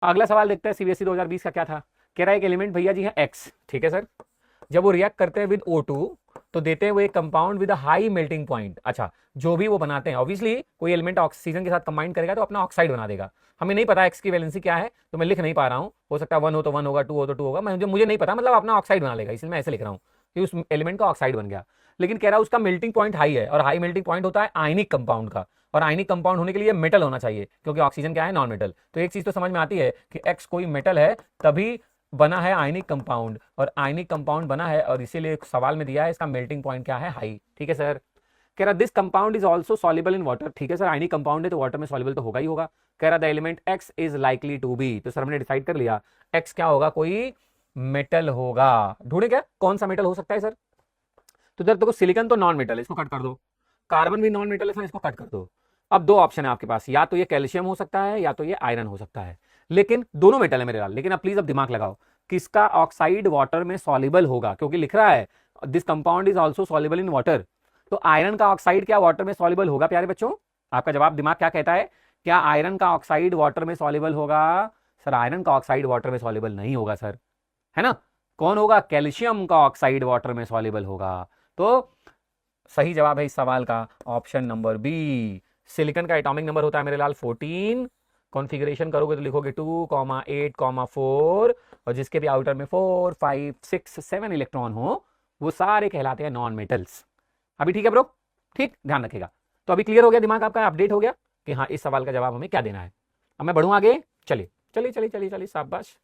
अगला सवाल देखते हैं सीबीएसई 2020 का क्या था। कह रहा है एक एलिमेंट भैया जी है एक्स, ठीक है सर। जब वो रिएक्ट करते हैं विद O2 तो देते हैं वो एक compound with high melting point. अच्छा, जो भी वो बनाते हैं ऑब्वियसली कोई एलिमेंट ऑक्सीजन के साथ कंबाइन करेगा तो अपना ऑक्साइड बना देगा। हमें नहीं पता एक्स की वैलेंसी क्या है तो मैं लिख नहीं पा रहा हूं। हो सकता है 1 हो तो 1 होगा, 2 हो तो 2 होगा, मुझे नहीं पता, मतलब अपना ऑक्साइड बना लेगा, इसलिए मैं ऐसे लिख रहा हूं कि उस एलिमेंट का ऑक्साइड बन गया। लेकिन कह रहा है उसका मेल्टिंग पॉइंट हाई है, और हाई मेल्टिंग पॉइंट होता है आयनिक कंपाउंड का, और आयनिक कंपाउंड होने के लिए मेटल होना चाहिए क्योंकि ऑक्सीजन क्या है, नॉन मेटल। तो एक चीज तो समझ में आती है कि एक्स कोई मेटल है तभी बना है आयनिक कंपाउंड, और आयनिक कंपाउंड बना है और इसीलिए सवाल में दिया है इसका मेल्टिंग पॉइंट क्या है, हाई। ठीक है सर। कह रहा this compound is also soluble in water. ठीक है सर, आयनिक कंपाउंड है तो वाटर में सॉल्युबल तो होगा ही होगा। कह रहा the element X is likely to be, तो सर हमने डिसाइड कर लिया एक्स क्या होगा, कोई मेटल होगा। ढूंढे क्या कौन सा मेटल हो सकता है सर। तो इधर देखो सिलिकॉन तो नॉन मेटल है, इसको कट कर दो। कार्बन भी नॉन मेटल है सर, इसको कट कर दो। अब दो ऑप्शन है आपके पास, या तो ये कैल्शियम हो सकता है या तो ये आयरन हो सकता है, लेकिन दोनों मेटल है मेरे लाल। लेकिन अब प्लीज अब दिमाग लगाओ, किसका ऑक्साइड वाटर में सॉल्युबल होगा, क्योंकि लिख रहा है this compound is also soluble in water. तो आयरन का ऑक्साइड क्या वाटर में सॉल्युबल होगा प्यारे बच्चों? आपका जवाब दिमाग क्या कहता है? क्या आयरन का ऑक्साइड वाटर में सॉल्युबल होगा? सर आयरन का ऑक्साइड वाटर में सॉल्युबल नहीं होगा सर, है ना। कौन होगा? कैल्शियम का ऑक्साइड वाटर में सॉल्युबल होगा। तो सही जवाब है इस सवाल का ऑप्शन नंबर बी। सिलिकॉन का एटॉमिक नंबर होता है मेरे लाल 14। कॉन्फ़िगरेशन करोगे तो लिखोगे 2,8,4, और जिसके भी आउटर में 4, 5, 6, 7 इलेक्ट्रॉन हो वो सारे कहलाते हैं नॉन मेटल्स। अभी ठीक है ब्रो? ठीक, ध्यान रखेगा। तो अभी क्लियर हो गया, दिमाग आपका अपडेट हो गया कि हाँ इस सवाल का जवाब हमें क्या देना है। अब मैं बढ़ूं आगे। चलिए चलिए चलिए चलिए चलिए, शाबाश।